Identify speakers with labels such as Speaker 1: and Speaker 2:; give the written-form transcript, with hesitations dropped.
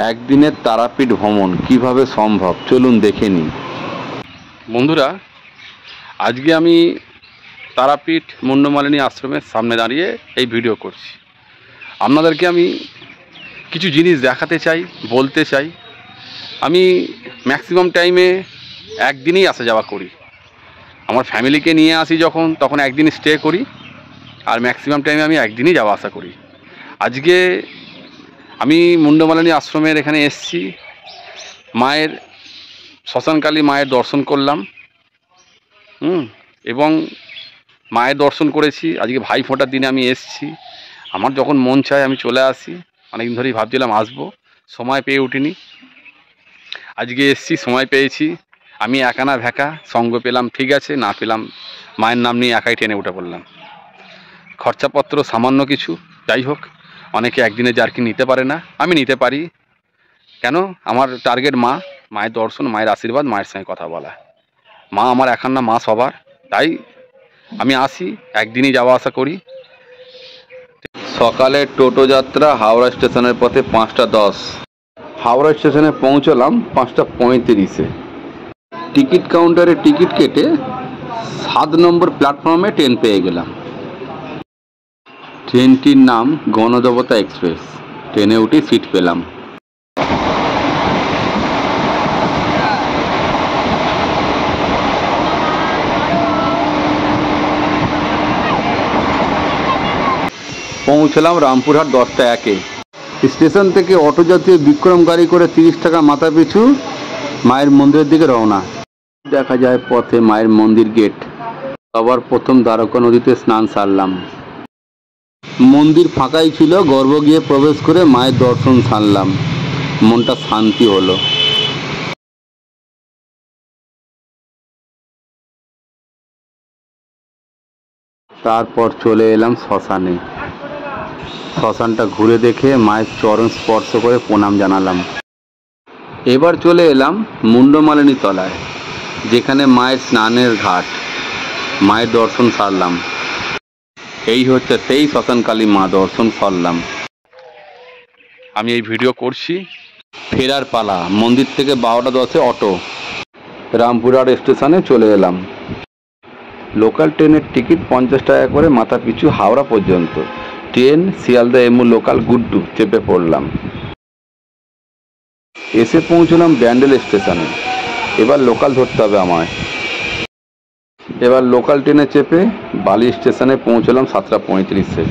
Speaker 1: একদিনের তারাপীঠ ভ্রমণ কিভাবে সম্ভব চলুন দেখে নিই। বন্ধুরা, আজকে আমি তারাপীঠ মুন্ডমালিনী আশ্রমের সামনে দাঁড়িয়ে এই ভিডিও করছি। আপনাদেরকে আমি কিছু জিনিস দেখাতে চাই, বলতে চাই। আমি ম্যাক্সিমাম টাইমে একদিনই আসা যাওয়া করি। আমার ফ্যামিলিকে নিয়ে আসি তখন একদিন স্টে করি, আর ম্যাক্সিমাম টাইমে আমি একদিনই যাওয়া আসা করি। আজকে আমি মুন্ডমালিনী আশ্রমের এখানে এসেছি, মায়ের শ্মশানকালী মায়ের দর্শন করলাম এবং মায়ের দর্শন করেছি। আজকে ভাই ফোঁটার দিনে আমি এসেছি। আমার যখন মন চায় আমি চলে আসি। অনেকদিন ধরেই ভাবছিলাম আসবো, সময় পেয়ে উঠিনি। আজকে এসেছি, সময় পেয়েছি। আমি একা না ভেকা, সঙ্গ পেলাম ঠিক আছে, না পেলাম মায়ের নাম নিয়ে একাই ট্রেনে উঠে পড়লাম। খরচাপত্র সামান্য কিছু, যাই হোক। অনেকে একদিনে জার্কি নিতে পারে না, আমি নিতে পারি। কেন? আমার টার্গেট মা, মায়ের দর্শন, মায়ের আশীর্বাদ, মায়ের সঙ্গে কথা বলা। মা আমার একার না, মা সবার। তাই আমি আসি, একদিনই যাওয়া আসা করি। সকালে টোটো যাত্রা হাওড়া স্টেশনের পথে 5টা 10। হাওড়া স্টেশনে পৌঁছলাম 5টা 35-এ। টিকিট কাউন্টারে টিকিট কেটে 7 নম্বর প্ল্যাটফর্মে ট্রেন পেয়ে গেলাম। ট্রেনটির নাম গণদেবতা এক্সপ্রেস। ট্রেনে উঠে সিট পেলাম। পৌঁছলাম রামপুরহাট 10টা 1-এ। স্টেশন থেকে অটো জাতীয় বিক্রম গাড়ি করে 30 টাকা মাথা পিছু মায়ের মন্দিরের দিকে রওনা। দেখা যায় পথে মায়ের মন্দির গেট। সবার প্রথম দ্বারকা নদীতে স্নান সারলাম। মন্দির ফাঁকাই ছিল, গর্ভ গিয়ে প্রবেশ করে মায়ের দর্শন সারলাম। মনটা শান্তি হলো। তারপর চলে এলাম শ্মশানে। শ্মশানটা ঘুরে দেখে মায়ের চরণ স্পর্শ করে প্রণাম জানালাম। এবার চলে এলাম মুন্ডমালিনী তলায়, যেখানে মায়ের স্নানের ঘাট। মায়ের দর্শন সারলাম। এই হচ্ছে সেই শ্মশানকালী মা, দর্শন সারলাম। আমি এই ভিডিও করছি। ফেরার পালা। মন্দির থেকে 12টা 10-এ অটো। রামপুরহাট স্টেশনে চলে এলাম। লোকাল ট্রেনের টিকিট 50 টাকা করে মাথা পিছু হাওড়া পর্যন্ত। Train Sealdah emu local Guddu, চেপে পড়লাম। এসে পৌঁছলাম ব্যান্ডেল স্টেশনে। এবার লোকাল ধরতে হবে আমায়। এবার লোকাল ট্রেনে চেপে বালি স্টেশনে পৌঁছলাম 7টা 35-এ।